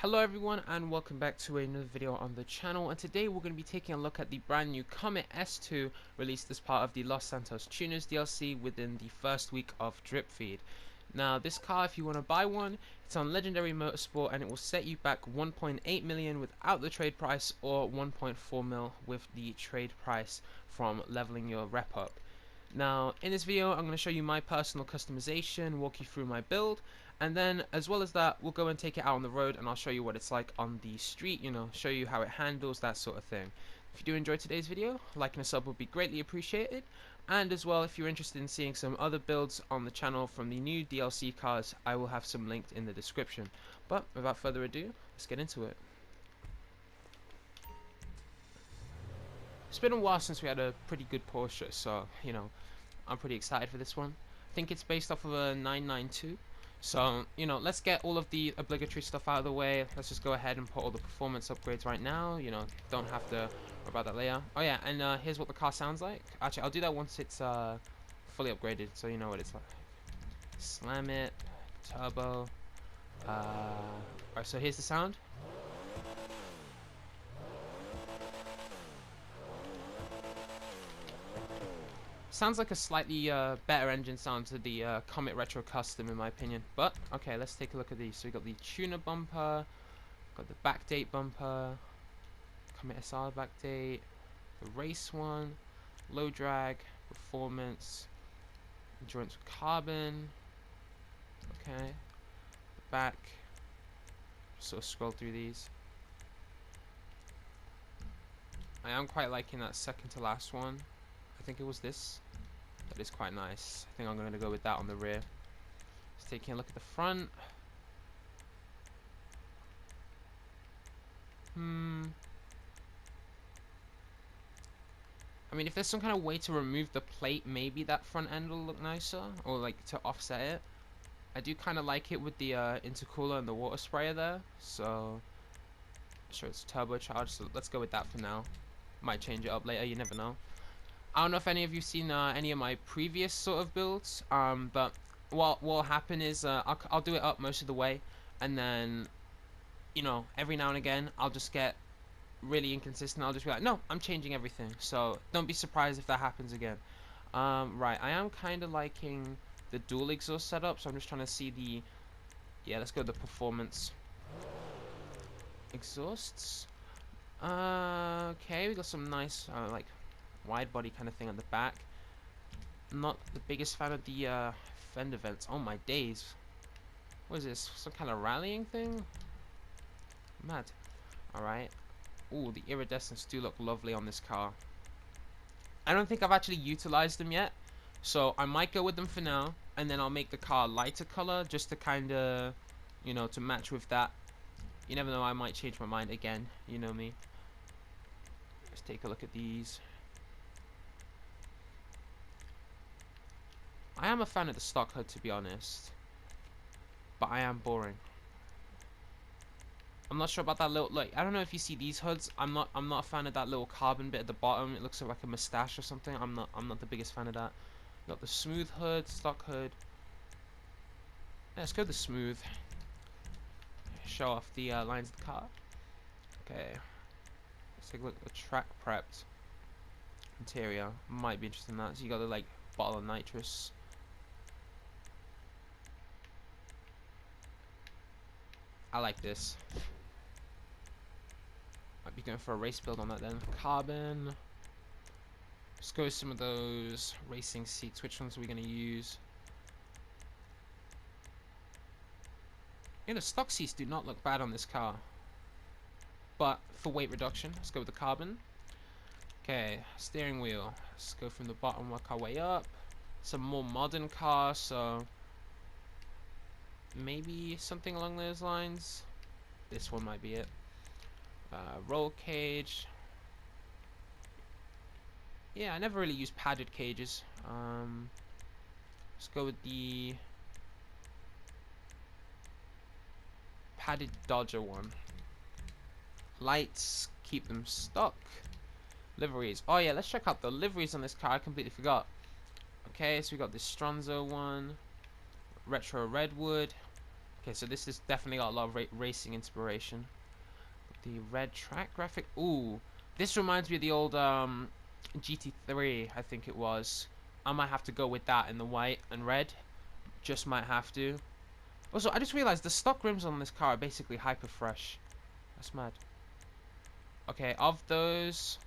Hello everyone and welcome back to another video on the channel, and today we're going to be taking a look at the brand new Comet S2 released as part of the Los Santos Tuners DLC within the first week of Drip Feed. Now this car, if you want to buy one, it's on Legendary Motorsport and it will set you back 1.8 million without the trade price or 1.4 mil with the trade price from leveling your rep up. Now in this video I'm going to show you my personal customization, walk you through my build, and then as well as that we'll go and take it out on the road and I'll show you what it's like on the street, show you how it handles, that sort of thing. If you do enjoy today's video, liking a sub would be greatly appreciated, and as well if you're interested in seeing some other builds on the channel from the new DLC cars, I will have some linked in the description. But without further ado, let's get into it. It's been a while since we had a pretty good Porsche, so I'm pretty excited for this one. I think it's based off of a 992. So, let's get all of the obligatory stuff out of the way. Let's just go ahead and put all the performance upgrades right now. Don't have to worry about that later. Oh yeah, and here's what the car sounds like. Actually, I'll do that once it's fully upgraded, so you know what it's like. Slam it, turbo. Alright, so here's the sound. Sounds like a slightly better engine sound to the Comet Retro Custom in my opinion. But, okay, let's take a look at these. So we got the tuner bumper, got the backdate bumper, Comet SR backdate, the race one, low drag, performance, endurance with carbon, okay, the back, sort of scroll through these. I am quite liking that second to last one. I think it was this. That is quite nice. I think I'm going to go with that on the rear. Just taking a look at the front. I mean, if there's some kind of way to remove the plate, maybe that front end will look nicer, or like to offset it. I do kind of like it with the intercooler and the water sprayer there. So, I'm sure it's turbocharged. So let's go with that for now. Might change it up later. You never know. I don't know if any of you've seen any of my previous sort of builds, but what will happen is I'll do it up most of the way, and then, every now and again I'll just get really inconsistent. I'll just be like, no, I'm changing everything. So don't be surprised if that happens again. Right, I am kind of liking the dual exhaust setup, so I'm just trying to see the, let's go with the performance exhausts. Okay, we got some nice like wide body kind of thing on the back. Not the biggest fan of the fender vents. Oh my days. What is this? Some kind of rallying thing? Mad. Alright. Ooh, the iridescents do look lovely on this car. I don't think I've actually utilized them yet, so I might go with them for now, and then I'll make the car lighter color just to kind of, to match with that. You never know, I might change my mind again. You know me. Let's take a look at these. I am a fan of the stock hood, to be honest, but I am boring. I'm not sure about that little, like, I don't know if you see these hoods. I'm not a fan of that little carbon bit at the bottom. It looks like a mustache or something. I'm not the biggest fan of that. Got the smooth hood, stock hood. Yeah, let's go the smooth. Show off the lines of the car. Okay, let's take a look at the track prepped interior. Might be interested in that. So you got the like bottle of nitrous. I like this. Might be going for a race build on that then. Carbon. Let's go with some of those racing seats. Which ones are we going to use? The stock seats do not look bad on this car. But for weight reduction, let's go with the carbon. Okay, steering wheel. Let's go from the bottom, work our way up. It's a more modern car, so maybe something along those lines. This one might be it. Roll cage. Yeah, I never really use padded cages. Let's go with the padded Dodger one. Lights, keep them stock. Liveries. Oh yeah, let's check out the liveries on this car. I completely forgot. Okay, so we got the Stronzo one, Retro Redwood, Okay, so this is definitely got a lot of racing inspiration. The red track graphic. Ooh, this reminds me of the old GT3, I think it was. I might have to go with that in the white and red. Just might have to. Also, I just realized the stock rims on this car are basically hyper fresh. That's mad. Okay, of those,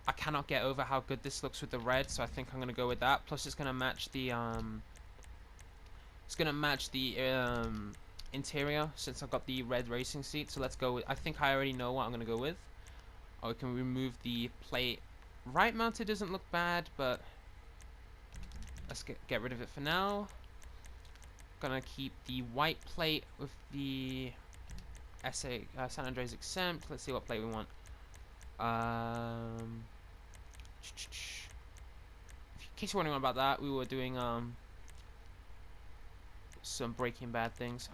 I cannot get over how good this looks with the red, so I think I'm gonna go with that. Plus, it's gonna match the interior since I've got the red racing seat. So let's go with. I think I already know what I'm gonna go with. Oh, we can remove the plate. Right mounted doesn't look bad, but let's get rid of it for now. Gonna keep the white plate with the San Andreas exempt. Let's see what plate we want. In case you're wondering about that, we were doing some Breaking Bad things.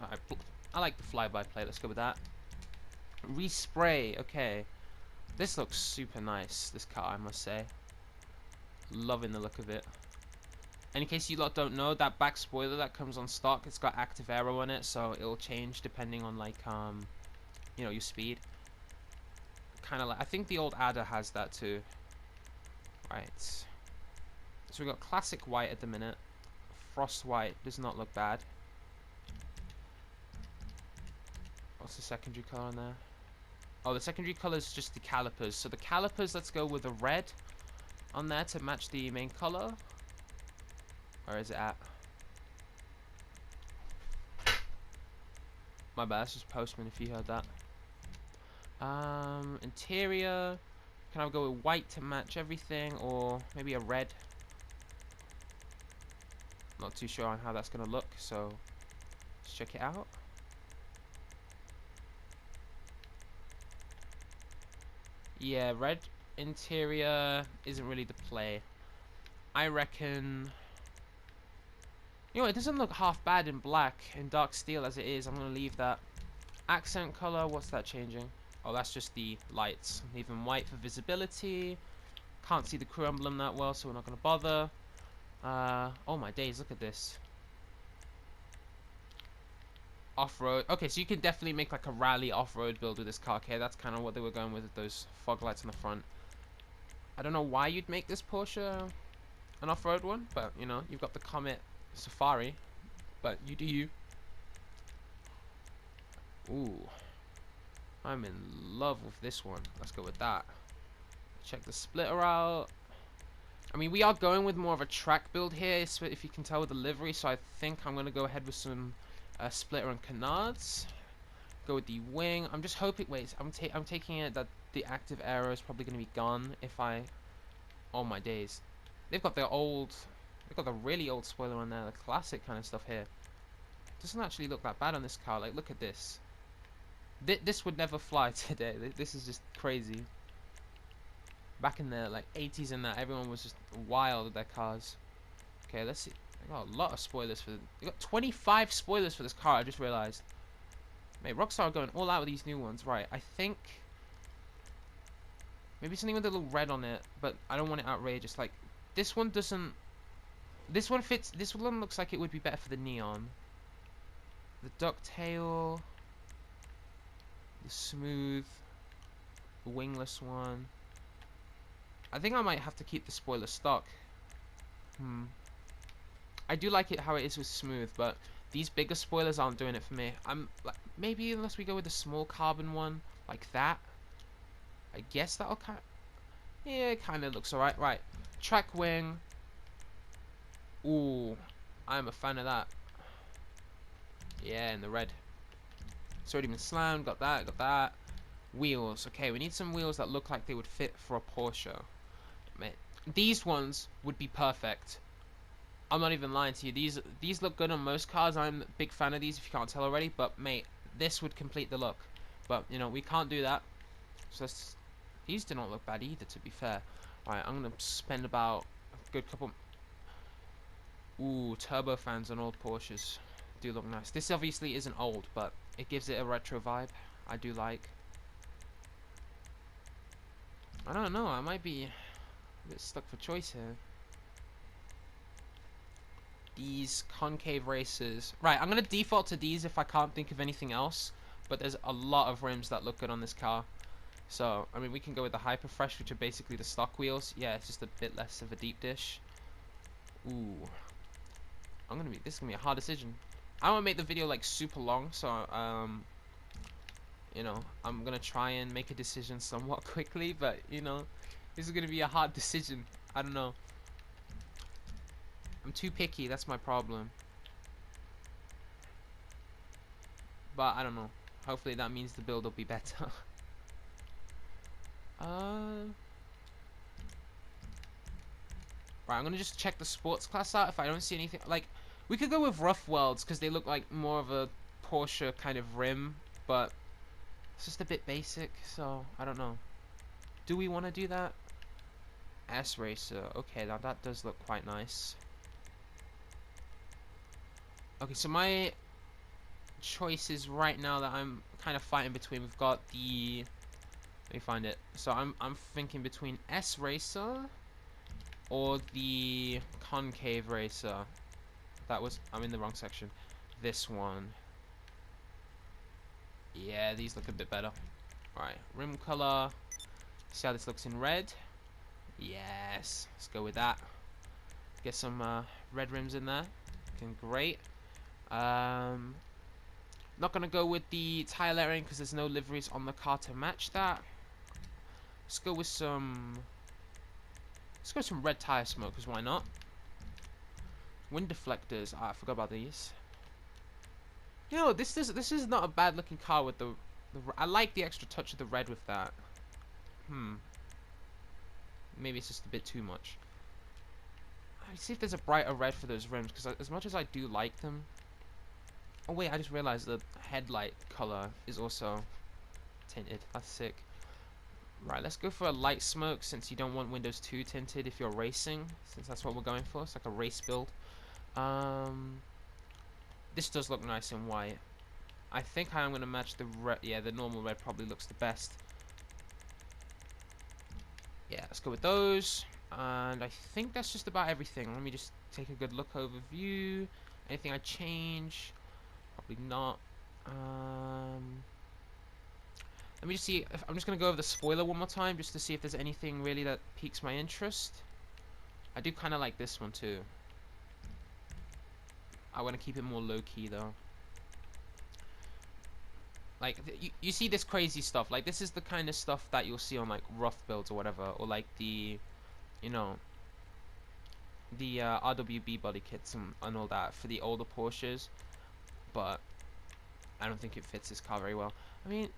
I like the flyby plate. Let's go with that. Respray. Okay, this looks super nice. This car, I must say, loving the look of it. And in case you lot don't know, that back spoiler that comes on stock, it's got active aero on it, so it'll change depending on like you know, your speed. Kind of like, I think the old Adder has that too. Right. So we got classic white at the minute. Frost white does not look bad. What's the secondary color on there? Oh, the secondary color is just the calipers. So the calipers, let's go with a red on there to match the main color. Where is it at? My bad, it's just Postman if you heard that. Interior. Can I go with white to match everything, or maybe a red? Not too sure on how that's gonna look, so let's check it out. Yeah, red interior isn't really the play. I reckon. You know, it doesn't look half bad in black, in dark steel as it is. I'm gonna leave that. Accent color, what's that changing? Oh, that's just the lights. Leaving white for visibility. Can't see the crew emblem that well, so we're not gonna bother. Oh my days, look at this. Off-road. Okay, so you can definitely make like a rally off-road build with this car. Okay, that's kind of what they were going with those fog lights on the front. I don't know why you'd make this Porsche an off-road one, but you know, you've got the Comet Safari, but you do you. Ooh, I'm in love with this one. Let's go with that. Check the splitter out. I mean, we are going with more of a track build here, if you can tell with the livery, so I think I'm going to go ahead with some splitter and canards. Go with the wing. I'm just hoping, wait, I'm taking it that the active aero is probably going to be gone if I, oh my days. They've got the really old spoiler on there, the classic kind of stuff here. Doesn't actually look that bad on this car. Like, look at this. This would never fly today. This is just crazy. Back in the like 80s and that, everyone was just wild with their cars. Okay, let's see. They got a lot of spoilers for. They got 25 spoilers for this car. I just realized. Mate, Rockstar are going all out with these new ones. Right, I think maybe something with a little red on it, but I don't want it outrageous. Like this one doesn't. This one fits. This one looks like it would be better for the neon. The ducktail. The smooth. The wingless one. I think I might have to keep the spoiler stock. I do like it how it is with smooth, but these bigger spoilers aren't doing it for me. I'm like, maybe unless we go with the small carbon one like that. I guess that'll kind of, yeah, it kind of looks alright. Right, track wing. Ooh, I'm a fan of that. Yeah, in the red. It's already been slammed. Got that. Got that. Wheels. Okay, we need some wheels that look like they would fit for a Porsche. Mate, these ones would be perfect. I'm not even lying to you. These look good on most cars. I'm a big fan of these, if you can't tell already. But mate, this would complete the look. But you know, we can't do that. So these do not look bad either, to be fair. Alright, I'm gonna spend about a good couple. Ooh, turbo fans on old Porsches do look nice. This obviously isn't old, but it gives it a retro vibe. I do like. I don't know. I might be a bit stuck for choice here. these concave racers. Right, I'm gonna default to these if I can't think of anything else. But there's a lot of rims that look good on this car. So, I mean, we can go with the Hyper Fresh, which are basically the stock wheels. Yeah, it's just a bit less of a deep dish. Ooh. This is gonna be a hard decision. I want to make the video like super long, so you know, I'm gonna try and make a decision somewhat quickly, but you know, this is gonna be a hard decision. I don't know. I'm too picky, that's my problem. But I don't know. Hopefully that means the build will be better. Right, I'm gonna just check the sports class out. If I don't see anything, like, we could go with rough welds because they look like more of a Porsche kind of rim, but it's just a bit basic, so I don't know. Do we want to do that? S Racer. Okay, now that does look quite nice. Okay, so my choices right now that I'm kind of fighting between, we've got the, let me find it. So I'm thinking between S Racer or the concave racer. I'm in the wrong section. This one. Yeah, these look a bit better. Alright, rim color. See how this looks in red? Yes, let's go with that. Get some red rims in there. Looking great. Not gonna go with the tire lettering because there's no liveries on the car to match that. Let's go with some red tire smoke, because why not? Wind deflectors. I forgot about these. You know, this is not a bad looking car with the I like the extra touch of the red with that. Maybe it's just a bit too much. Let's see if there's a brighter red for those rims, because as much as I do like them. Oh wait, I just realized the headlight color is also tinted. That's sick. Right, let's go for a light smoke since you don't want windows too tinted if you're racing, since that's what we're going for. It's like a race build. This does look nice in white. I think I'm gonna match the red. Yeah, the normal red probably looks the best. Yeah, let's go with those. And I think that's just about everything. Let me just take a good look overview. Anything I change? Probably not. Let me just see. I'm just going to go over the spoiler one more time just to see if there's anything really that piques my interest. I do kind of like this one too. I want to keep it more low-key though. Like, you see this crazy stuff. Like, this is the kind of stuff that you'll see on, like, rough builds or whatever. Or, like, the, you know, the RWB body kits and all that for the older Porsches. But I don't think it fits this car very well. I mean,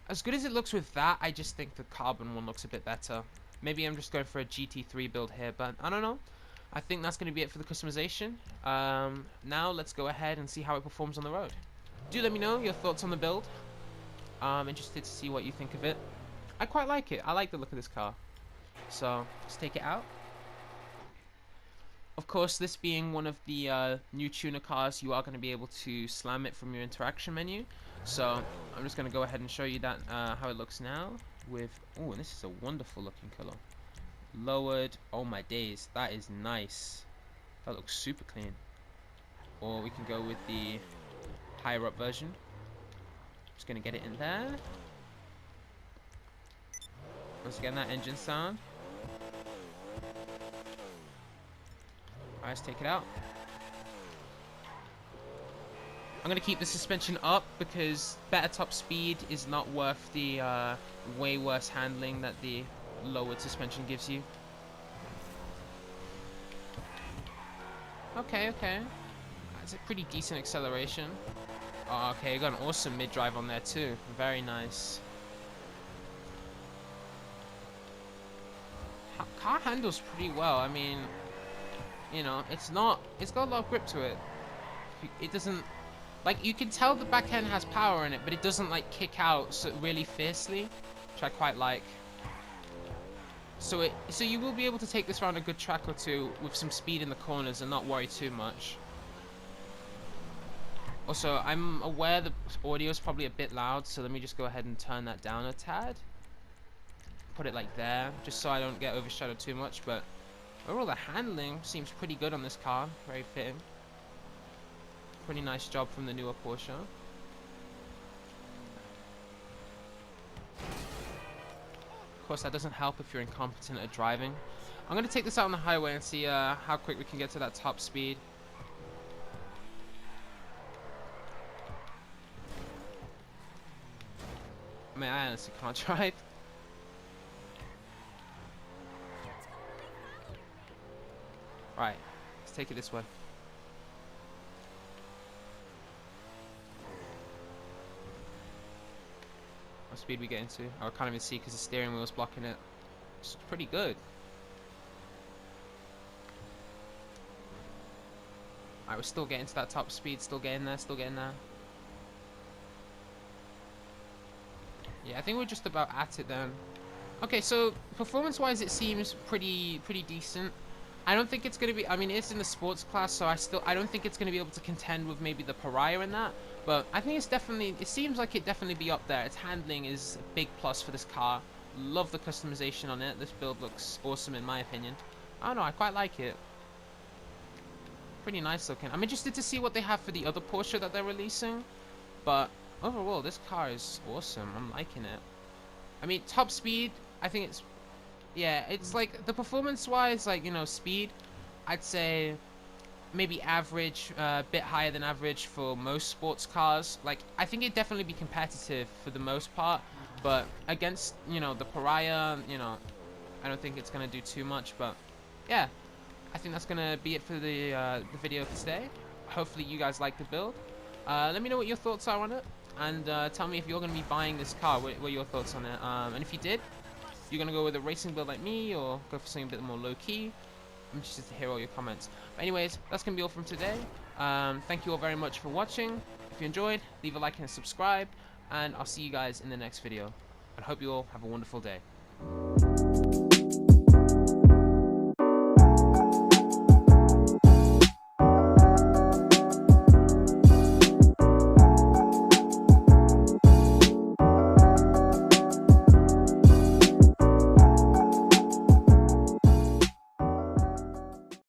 as good as it looks with that, I just think the carbon one looks a bit better. Maybe I'm just going for a GT3 build here, but I don't know. I think that's going to be it for the customization. Now let's go ahead and see how it performs on the road. Do let me know your thoughts on the build. I'm interested to see what you think of it. I quite like it. I like the look of this car. So let's take it out. Of course, this being one of the new tuner cars, you are going to be able to slam it from your interaction menu. So I'm just going to go ahead and show you that how it looks now. With oh, this is a wonderful looking color. Lowered. Oh my days, that is nice. That looks super clean. Or we can go with the higher up version. Just going to get it in there. Once again, that engine sound. Alright, let's take it out. I'm going to keep the suspension up because better top speed is not worth the way worse handling that the lowered suspension gives you. Okay, okay. That's a pretty decent acceleration. Oh, okay, you got an awesome mid-drive on there too. Very nice. Car handles pretty well. I mean, you know, it's got a lot of grip to it. It doesn't, like, you can tell the back end has power in it, but it doesn't like kick out so really fiercely, which I quite like. So you will be able to take this around a good track or two with some speed in the corners and not worry too much. Also, I'm aware the audio is probably a bit loud, so let me just go ahead and turn that down a tad. put it like there, just so I don't get overshadowed too much. But overall, the handling seems pretty good on this car. Very fitting. Pretty nice job from the newer Porsche. Of course, that doesn't help if you're incompetent at driving. I'm going to take this out on the highway and see how quick we can get to that top speed. I mean, I honestly can't drive. Right, let's take it this way. What speed we get into? Oh, I can't even see because the steering wheel's blocking it. It's pretty good. Alright, we're still getting to that top speed, still getting there, still getting there. Yeah, I think we're just about at it then. Okay, so performance-wise, it seems pretty decent. I don't think it's gonna be. I mean, it's in the sports class, so I don't think it's gonna be able to contend with maybe the Pariah in that. But I think it's definitely. It seems like it definitely be up there. Its handling is a big plus for this car. Love the customization on it. This build looks awesome in my opinion. I don't know. I quite like it. Pretty nice looking. I'm interested to see what they have for the other Porsche that they're releasing. But overall, this car is awesome. I'm liking it. I mean, top speed. I think it's. Yeah, it's like the performance-wise, like, you know, speed, I'd say maybe average, a bit higher than average for most sports cars. Like, I think it'd definitely be competitive for the most part, but against, you know, the Pariah, you know, I don't think it's going to do too much. But yeah, I think that's going to be it for the video for today. Hopefully you guys like the build. Let me know what your thoughts are on it, and tell me if you're going to be buying this car. What are your thoughts on it? And if you did, you're going to go with a racing build like me, or go for something a bit more low-key? I'm interested to hear all your comments. But anyways, that's going to be all from today. Thank you all very much for watching. If you enjoyed, leave a like and a subscribe, and I'll see you guys in the next video. I hope you all have a wonderful day.